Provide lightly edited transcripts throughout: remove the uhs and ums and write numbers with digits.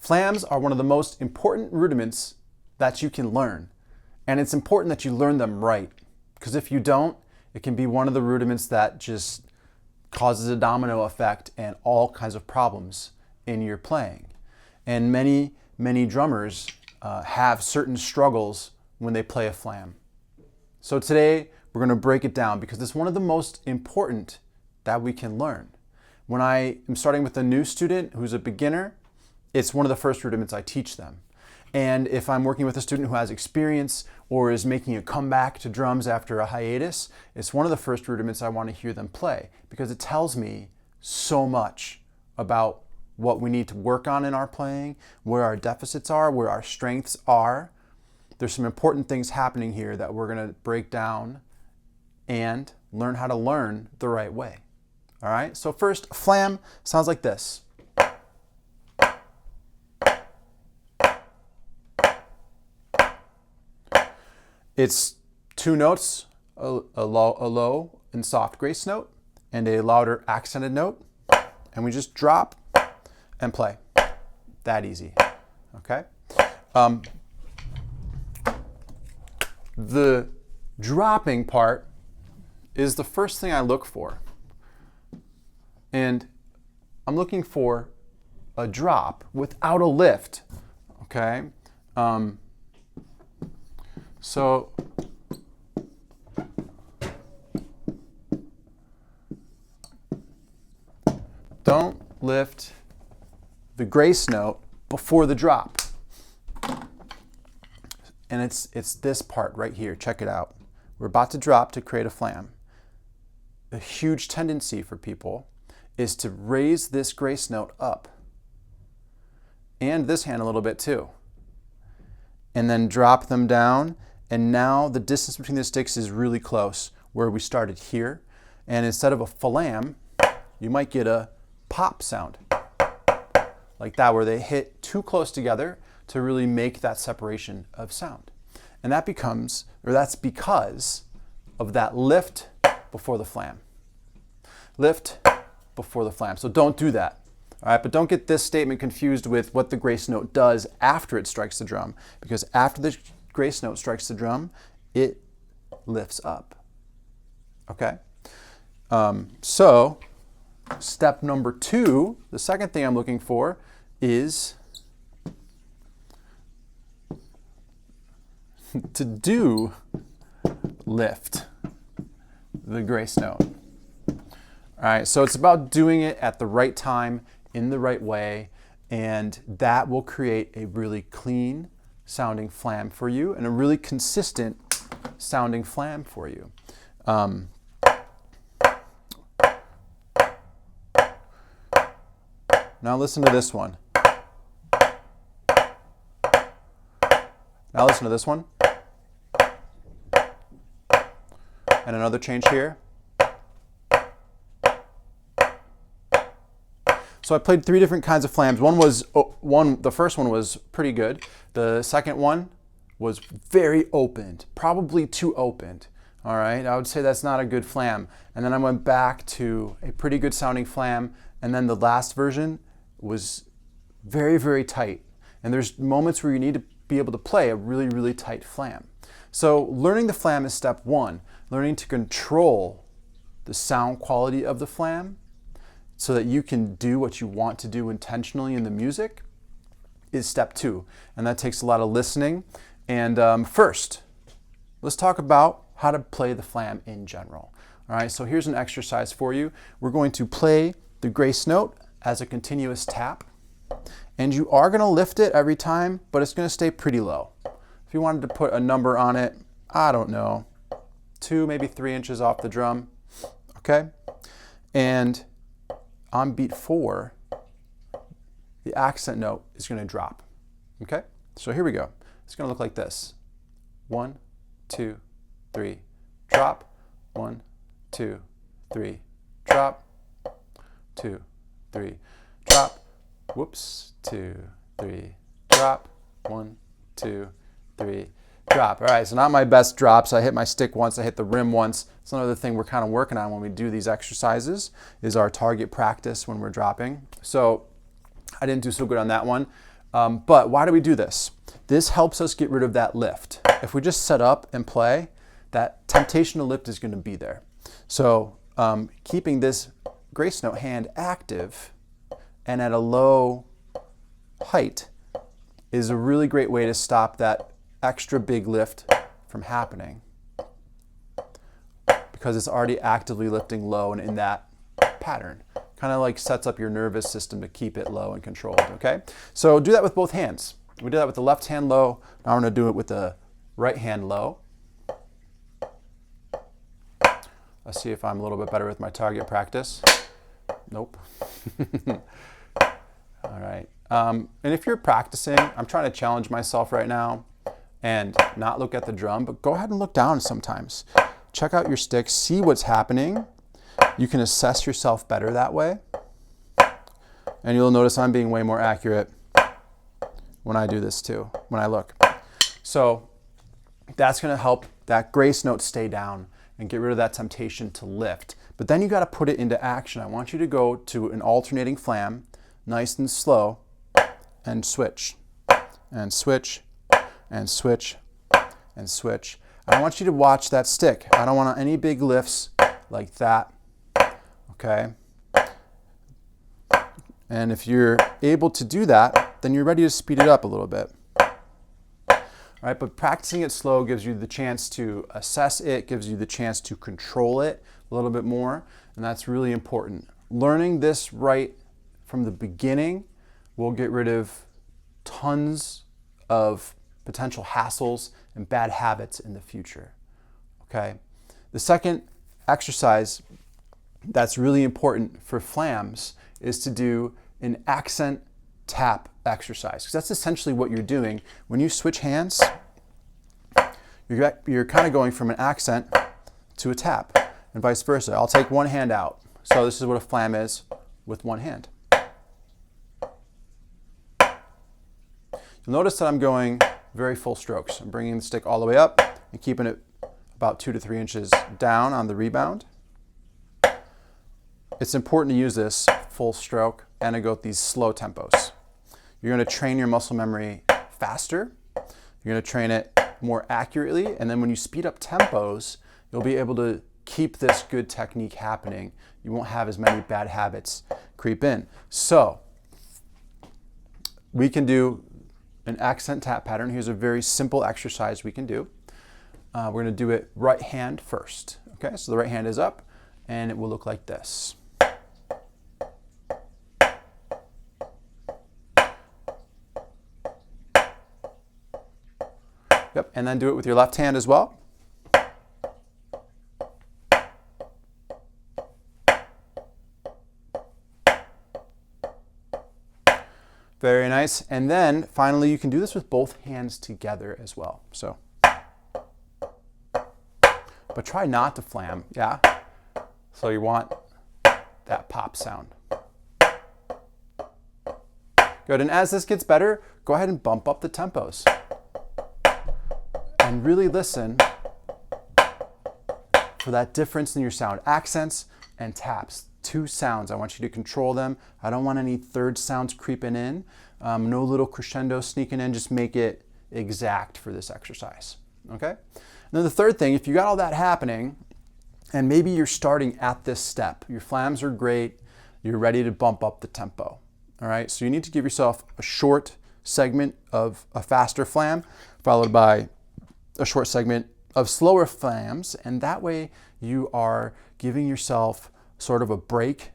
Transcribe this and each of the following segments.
Flams are one of the most important rudiments that you can learn. And it's important that you learn them right, because if you don't, it can be one of the rudiments that just causes a domino effect and all kinds of problems in your playing. And many drummers have certain struggles when they play a flam. So today we're going to break it down because it's one of the most important that we can learn. When I am starting with a new student who's a beginner, it's one of the first rudiments I teach them. And if I'm working with a student who has experience or is making a comeback to drums after a hiatus, it's one of the first rudiments I want to hear them play because it tells me so much about what we need to work on in our playing, where our deficits are, where our strengths are. There's some important things happening here that we're going to break down and learn how to learn the right way. All right, so first, flam sounds like this. It's two notes, a low and soft grace note, and a louder accented note, and we just drop and play. That easy, okay? The dropping part is the first thing I look for. And I'm looking for a drop without a lift, okay? So don't lift the grace note before the drop. And it's this part right here. Check it out. We're about to drop to create a flam. A huge tendency for people is to raise this grace note up and this hand a little bit too, and then drop them down. And now the distance between the sticks is really close where we started here. And instead of a flam, you might get a pop sound like that, where they hit too close together to really make that separation of sound. And that's because of that lift before the flam. Lift before the flam. So don't do that. All right, but don't get this statement confused with what the grace note does after it strikes the drum, because after the grace note strikes the drum, it lifts up. Okay? So step number 2, the second thing I'm looking for is to do lift the grace note. All right, so it's about doing it at the right time, in the right way, and that will create a really clean sounding flam for you and a really consistent sounding flam for you. Now listen to this one. Now listen to this one. And another change here. So I played 3 different kinds of flams. The first one was pretty good. The second one was very opened, probably too opened. All right, I would say that's not a good flam. And then I went back to a pretty good sounding flam. And then the last version was very, very tight. And there's moments where you need to be able to play a really, really tight flam. So learning the flam is step 1. Learning to control the sound quality of the flam so that you can do what you want to do intentionally in the music is step 2. And that takes a lot of listening. And first, let's talk about how to play the flam in general. All right, so here's an exercise for you. We're going to play the grace note as a continuous tap. And you are going to lift it every time, but it's going to stay pretty low. If you wanted to put a number on it, I don't know, 2, maybe 3 inches off the drum, okay? And on beat 4, the accent note is going to drop, okay? So here we go. It's going to look like this. 1, 2, 3, drop. 1, 2, 3, drop. 2, 3, drop. Whoops. 2, 3, drop. 1, 2, 3, drop. All right, so not my best drops. I hit my stick once, I hit the rim once. That's another thing we're kind of working on when we do these exercises is our target practice when we're dropping. So I didn't do so good on that one. But why do we do this? This helps us get rid of that lift. If we just set up and play, that temptation to lift is going to be there. So keeping this grace note hand active and at a low height is a really great way to stop that extra big lift from happening, because it's already actively lifting low and in that pattern. Kind of like sets up your nervous system to keep it low and controlled, okay? So do that with both hands. We did that with the left hand low. Now we're going to do it with the right hand low. Let's see if I'm a little bit better with my target practice. Nope. All right. And if you're practicing, I'm trying to challenge myself right now and not look at the drum, but go ahead and look down sometimes. Check out your stick, see what's happening. You can assess yourself better that way. And you'll notice I'm being way more accurate when I do this too, when I look. So that's going to help that grace note stay down and get rid of that temptation to lift. But then you got to put it into action. I want you to go to an alternating flam, nice and slow, and switch, and switch, and switch, and switch. I want you to watch that stick. I don't want any big lifts like that, okay? And if you're able to do that, then you're ready to speed it up a little bit. All right, but practicing it slow gives you the chance to assess it, gives you the chance to control it a little bit more, and that's really important. Learning this right from the beginning will get rid of tons of potential hassles and bad habits in the future, okay? The second exercise that's really important for flams is to do an accent tap exercise, because that's essentially what you're doing. When you switch hands, you're kind of going from an accent to a tap, and vice versa. I'll take one hand out. So this is what a flam is with one hand. You'll notice that I'm going very full strokes. I'm bringing the stick all the way up and keeping it about 2 to 3 inches down on the rebound. It's important to use this full stroke and to go with these slow tempos. You're going to train your muscle memory faster. You're going to train it more accurately, and then when you speed up tempos, you'll be able to keep this good technique happening. You won't have as many bad habits creep in. So we can do an accent tap pattern. Here's a very simple exercise we can do. We're going to do it right hand first. Okay, so the right hand is up, and it will look like this. Yep, and then do it with your left hand as well. Very nice. And then finally, you can do this with both hands together as well. So, but try not to flam, yeah? So you want that pop sound. Good, and as this gets better, go ahead and bump up the tempos. And really listen for that difference in your sound. Accents and taps. 2 sounds. I want you to control them. I don't want any third sounds creeping in. No little crescendo sneaking in. Just make it exact for this exercise. Okay? And then the third thing, if you got all that happening, and maybe you're starting at this step, your flams are great, you're ready to bump up the tempo. All right? So you need to give yourself a short segment of a faster flam, followed by a short segment of slower flams, and that way you are giving yourself sort of a break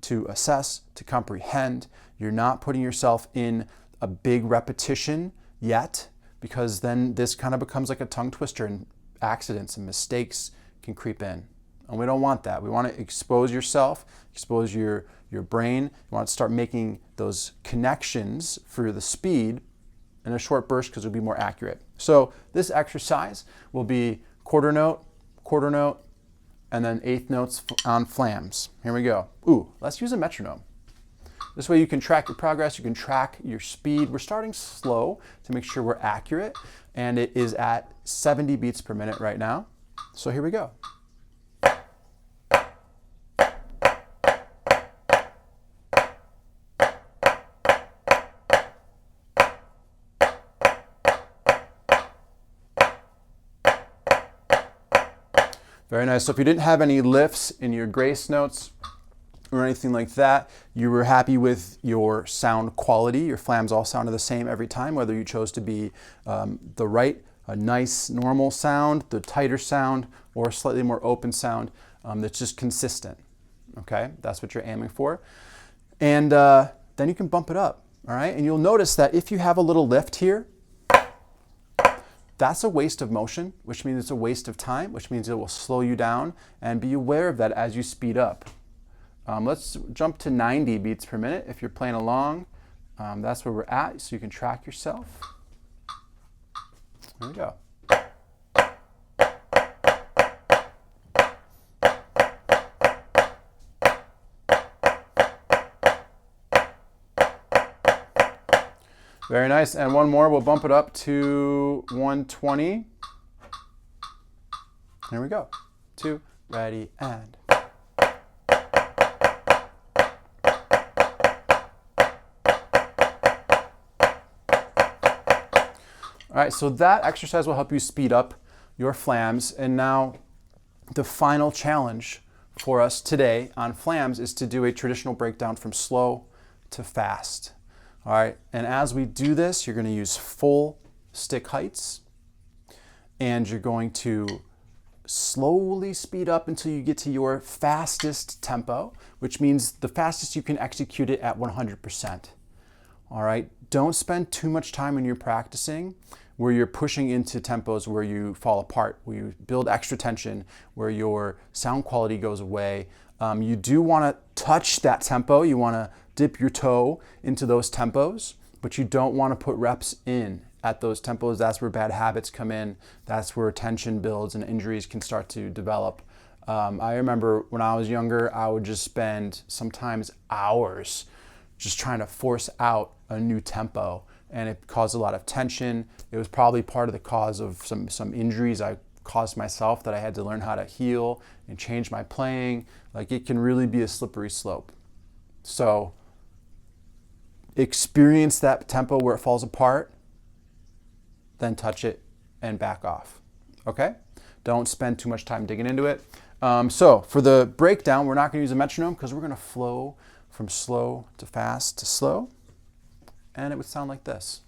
to assess, to comprehend. You're not putting yourself in a big repetition yet, because then this kind of becomes like a tongue twister and accidents and mistakes can creep in. And we don't want that. We want to expose yourself, expose your brain. You want to start making those connections for the speed in a short burst, because it'll be more accurate. So this exercise will be quarter note, and then 1/8 notes on flams. Here we go. Ooh, let's use a metronome. This way you can track your progress, you can track your speed. We're starting slow to make sure we're accurate, and it is at 70 beats per minute right now. So here we go. Very nice. So if you didn't have any lifts in your grace notes or anything like that, you were happy with your sound quality. Your flams all sounded the same every time, whether you chose to be the right, a nice normal sound, the tighter sound, or a slightly more open sound that's just consistent. Okay, that's what you're aiming for. And then you can bump it up, all right? And you'll notice that if you have a little lift here, that's a waste of motion, which means it's a waste of time, which means it will slow you down, and be aware of that as you speed up. Let's jump to 90 beats per minute. If you're playing along, that's where we're at, so you can track yourself. There we go. Very nice, and one more, we'll bump it up to 120. There we go. 2, ready, and. All right, so that exercise will help you speed up your flams, and now the final challenge for us today on flams is to do a traditional breakdown from slow to fast. All right, and as we do this, you're going to use full stick heights, and you're going to slowly speed up until you get to your fastest tempo, which means the fastest you can execute it at 100%. All right, don't spend too much time when you're practicing where you're pushing into tempos where you fall apart, where you build extra tension, where your sound quality goes away. You do want to touch that tempo. You want to dip your toe into those tempos, but you don't want to put reps in at those tempos. That's where bad habits come in. That's where tension builds and injuries can start to develop. I remember when I was younger, I would just spend sometimes hours just trying to force out a new tempo, and it caused a lot of tension. It was probably part of the cause of some injuries I caused myself that I had to learn how to heal and change my playing. Like, it can really be a slippery slope. So experience that tempo where it falls apart, then touch it and back off. Okay? Don't spend too much time digging into it. So for the breakdown, we're not going to use a metronome because we're going to flow from slow to fast to slow, and it would sound like this.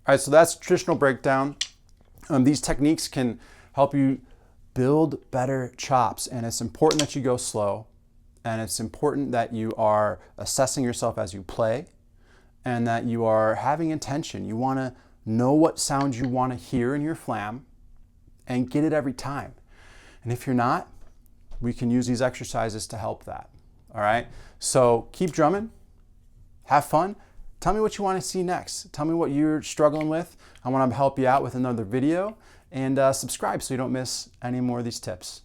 All right, so that's traditional breakdown. These techniques can help you build better chops, and it's important that you go slow, and it's important that you are assessing yourself as you play, and that you are having intention. You want to know what sound you want to hear in your flam and get it every time. And if you're not, we can use these exercises to help that. All right, so keep drumming, have fun. Tell me what you want to see next. Tell me what you're struggling with. I want to help you out with another video, and subscribe so you don't miss any more of these tips.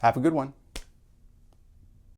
Have a good one.